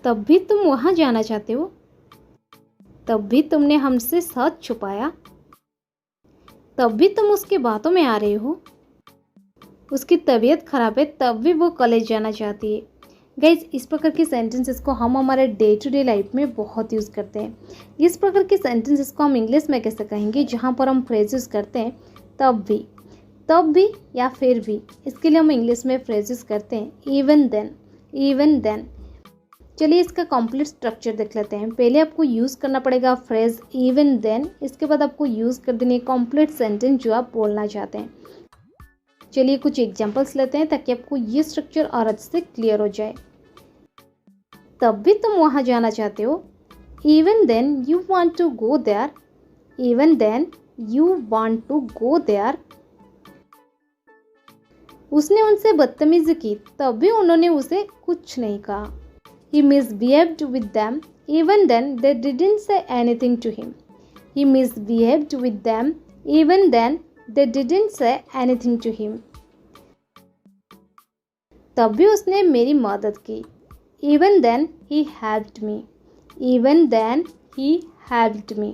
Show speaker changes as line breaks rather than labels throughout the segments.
तब भी तुम वहाँ जाना चाहते हो? तब भी तुमने हमसे सच छुपाया? तब भी तुम उसकी बातों में आ रहे हो? उसकी तबीयत खराब है तब भी वो कॉलेज जाना चाहती है। गाइज, इस प्रकार की सेंटेंसेस को हम हमारे डे टू डे लाइफ में बहुत यूज़ करते हैं। इस प्रकार की सेंटेंसेस को हम इंग्लिश में कैसे कहेंगे जहाँ पर हम फ्रेज यूज़ करते हैं तब भी या फिर भी। इसके लिए हम इंग्लिश में फ्रेजेस करते हैं इवन देन। चलिए इसका कंप्लीट स्ट्रक्चर देख लेते हैं। पहले आपको यूज़ करना पड़ेगा फ्रेज इवन देन, इसके बाद आपको यूज़ कर देनी है कंप्लीट सेंटेंस जो आप बोलना चाहते हैं। चलिए कुछ एग्जांपल्स लेते हैं ताकि आपको ये स्ट्रक्चर और अच्छे से क्लियर हो जाए। तब भी तुम वहाँ जाना चाहते हो? Even then you want to go there. Even then you want to go there. उसने उनसे बदतमीजी की तब भी उन्होंने उसे कुछ नहीं कहा। He misbehaved with them, even then they didn't say anything to him. He misbehaved with them, even then they didn't say anything to him. तब भी उसने मेरी मदद की। Even then he helped me. Even then he helped me.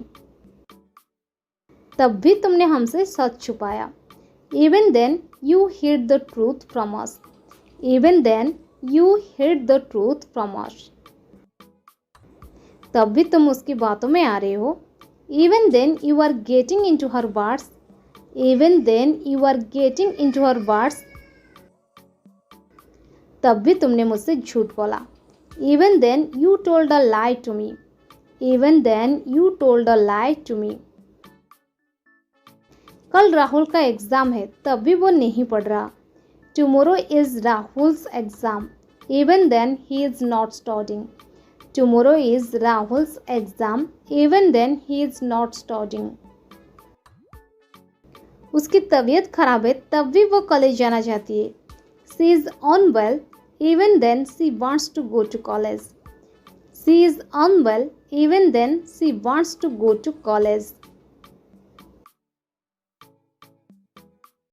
तब भी तुमने हमसे सच छुपाया। Even then you hid the truth from us. Even then you hid the truth from us. तब भी तुम उसकी बातों में आ रहे हो। Even then you are getting into her words. Even then you are getting into her words. तब भी तुमने मुझसे झूठ बोला। Even then you told a lie to me. Even then you told a lie to me. कल राहुल का exam है तब भी वो नहीं पढ़ रहा। Tomorrow is Rahul's exam. Even then he is not studying. Tomorrow is Rahul's exam. Even then he is not studying. उसकी तबीयत खराब है तब भी वो कॉलेज जाना चाहती है। She is unwell. Even then she wants to go to college. She is unwell. Even then she wants to go to college.